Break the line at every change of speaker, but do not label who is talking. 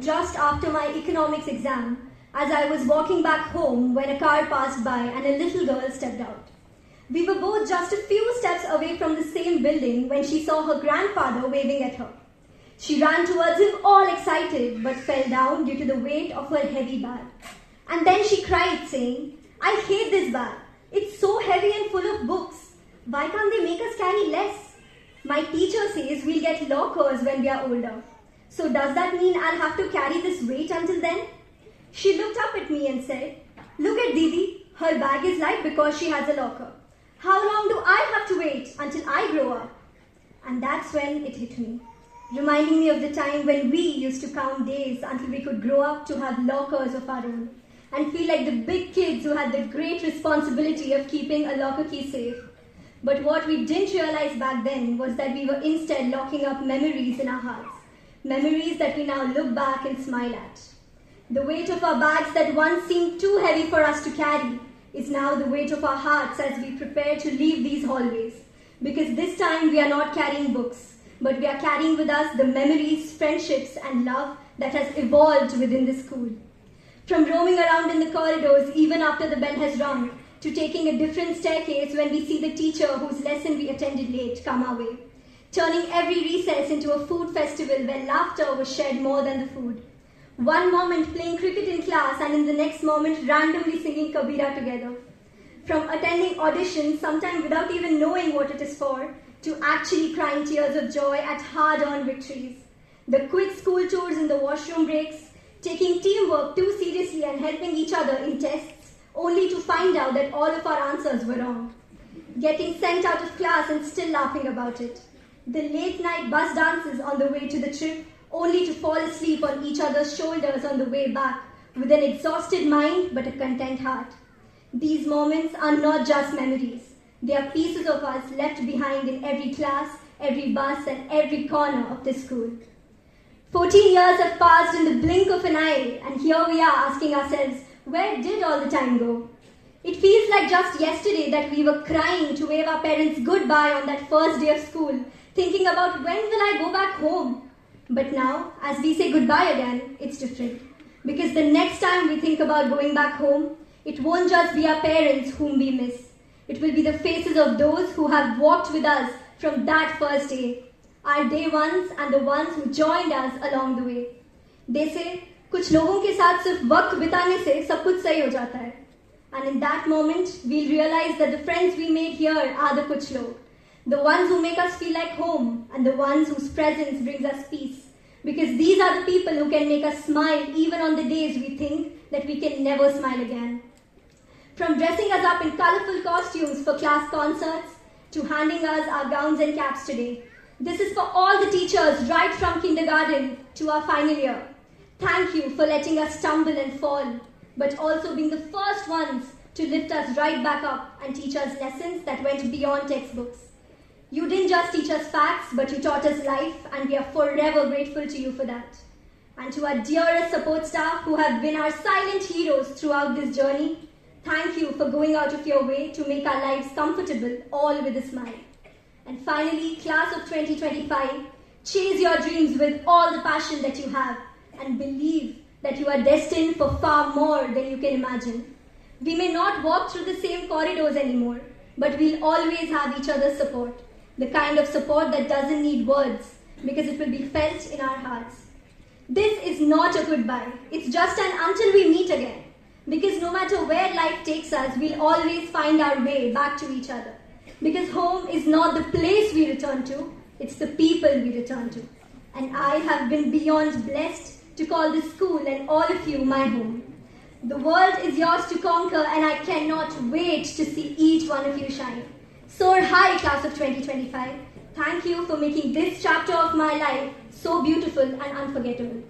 just after my economics exam as I was walking back home when a car passed by and a little girl stepped out. We were both just a few steps away from the same building when she saw her grandfather waving at her. She ran towards him all excited but fell down due to the weight of her heavy bag. And then she cried saying, "I hate this bag. It's so heavy and full of books. Why can't they make us carry less? My teacher says we'll get lockers when we are older. So does that mean I'll have to carry this weight until then?" She looked up at me and said, "Look at Didi. Her bag is light because she has a locker. How long do I have to wait until I grow up?" And that's when it hit me, reminding me of the time when we used to count days until we could grow up to have lockers of our own and feel like the big kids who had the great responsibility of keeping a locker key safe. But what we didn't realize back then was that we were instead locking up memories in our hearts, memories that we now look back and smile at. The weight of our bags that once seemed too heavy for us to carry is now the weight of our hearts as we prepare to leave these hallways, because this time we are not carrying books, but we are carrying with us the memories, friendships, and love that has evolved within the school. From roaming around in the corridors even after the bell has rung, to taking a different staircase when we see the teacher whose lesson we attended late come our way, turning every recess into a food festival where laughter was shared more than the food. One moment playing cricket in class and in the next moment randomly singing Kabir together. From attending auditions, sometimes without even knowing what it is for, to actually crying tears of joy at hard-earned victories. The quick school tours in the washroom breaks, taking teamwork too seriously and helping each other in tests, only to find out that all of our answers were wrong. Getting sent out of class and still laughing about it. The late-night bus dances on the way to the trip, only to fall asleep on each other's shoulders on the way back, with an exhausted mind but a content heart. These moments are not just memories. They are pieces of us left behind in every class, every bus, and every corner of the school. 14 years have passed in the blink of an eye, and here we are asking ourselves, where did all the time go? It feels like just yesterday that we were crying to wave our parents goodbye on that first day of school, thinking about when will I go back home? But now, as we say goodbye again, it's different. Because the next time we think about going back home, it won't just be our parents whom we miss. It will be the faces of those who have walked with us from that first day, our day ones and the ones who joined us along the way. They say, कुछ लोगों के साथ सिर्फ वक्त बिताने से सब कुछ सही हो जाता है. And in that moment, we'll realize that the friends we made here are the kuch log. The ones who make us feel like home and the ones whose presence brings us peace. Because these are the people who can make us smile even on the days we think that we can never smile again. From dressing us up in colorful costumes for class concerts to handing us our gowns and caps today. This is for all the teachers right from kindergarten to our final year. Thank you for letting us stumble and fall, but also being the first ones to lift us right back up and teach us lessons that went beyond textbooks. You didn't just teach us facts, but you taught us life, and we are forever grateful to you for that. And to our dearest support staff who have been our silent heroes throughout this journey, thank you for going out of your way to make our lives comfortable, all with a smile. And finally, class of 2025, chase your dreams with all the passion that you have, and believe that you are destined for far more than you can imagine. We may not walk through the same corridors anymore, but we'll always have each other's support. The kind of support that doesn't need words, because it will be felt in our hearts. This is not a goodbye. It's just an until we meet again. Because no matter where life takes us, we'll always find our way back to each other. Because home is not the place we return to, it's the people we return to. And I have been beyond blessed to call this school and all of you my home. The world is yours to conquer, and I cannot wait to see each one of you shine. Soar high, class of 2025. Thank you for making this chapter of my life so beautiful and unforgettable.